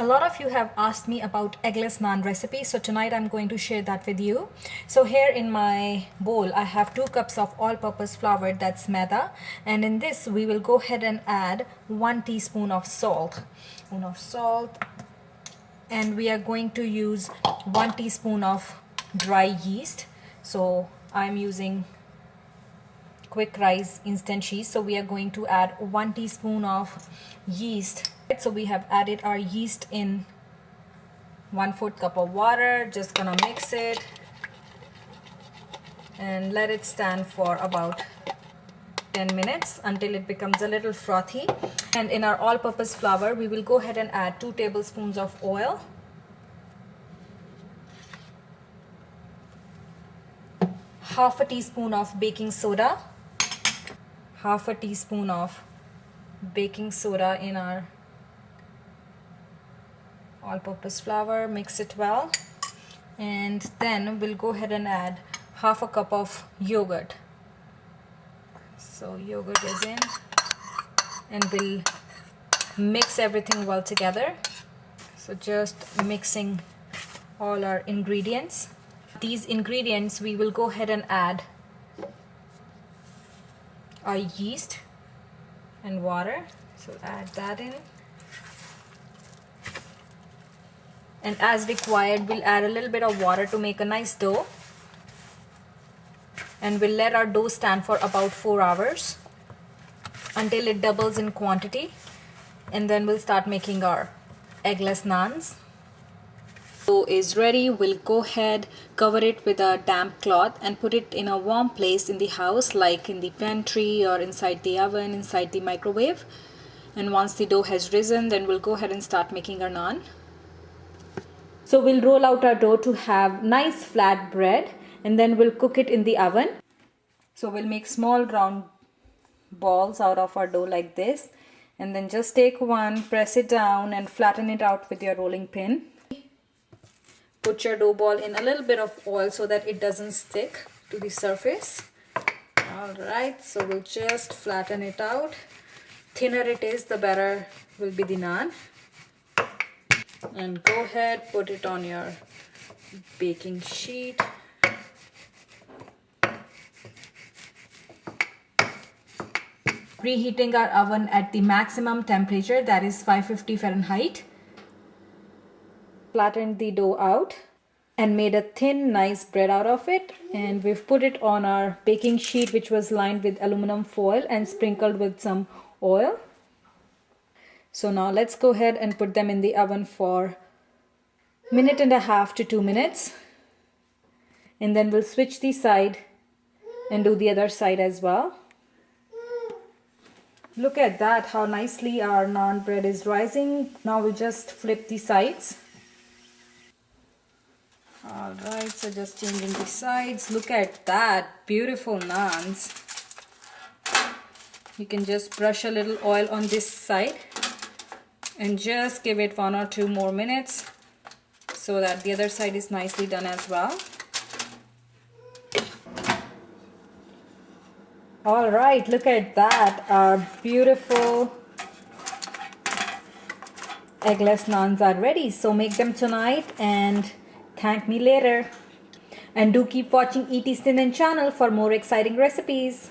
A lot of you have asked me about eggless naan recipe, so tonight I'm going to share that with you. So here in my bowl I have 2 cups of all-purpose flour, that's maida, and in this we will go ahead and add 1 teaspoon of salt. And we are going to use 1 teaspoon of dry yeast. So I'm using quick rise instant yeast, so we are going to add 1 teaspoon of yeast. So we have added our yeast in 1/4 cup of water. Just gonna mix it and let it stand for about 10 minutes until it becomes a little frothy. And in our all-purpose flour we will go ahead and add 2 tablespoons of oil, half a teaspoon of baking soda, half a teaspoon of baking soda in our all-purpose flour. Mix it well, and then we'll go ahead and add half a cup of yogurt. So yogurt is in, and we'll mix everything well together. So just mixing all our ingredients. These ingredients we will go ahead and add our yeast and water. So add that in, and as required we'll add a little bit of water to make a nice dough, and we'll let our dough stand for about 4 hours until it doubles in quantity, and then we'll start making our eggless naans. Dough is ready. We'll go ahead, cover it with a damp cloth and put it in a warm place in the house, like in the pantry or inside the oven, inside the microwave. And once the dough has risen, then we'll go ahead and start making our naan. So we'll roll out our dough to have nice flat bread, and then we'll cook it in the oven. So we'll make small round balls out of our dough like this, and then just take one, press it down and flatten it out with your rolling pin. Put your dough ball in a little bit of oil so that it doesn't stick to the surface. Alright, so we'll just flatten it out. Thinner it is, the better will be the naan. And go ahead, put it on your baking sheet. Preheating our oven at the maximum temperature, that is 550 Fahrenheit. Flattened the dough out and made a thin nice bread out of it, and we've put it on our baking sheet, which was lined with aluminum foil and sprinkled with some oil. So now let's go ahead and put them in the oven for 1.5 to 2 minutes, and then we'll switch the side and do the other side as well. Look at that, how nicely our naan bread is rising. Now we'll just flip the sides. Alright, so just changing the sides. Look at that, beautiful naans. You can just brush a little oil on this side and just give it 1 or 2 more minutes so that the other side is nicely done as well. Alright, look at that, our beautiful eggless naans are ready. So make them tonight and thank me later. And do keep watching Eat East Indian channel for more exciting recipes.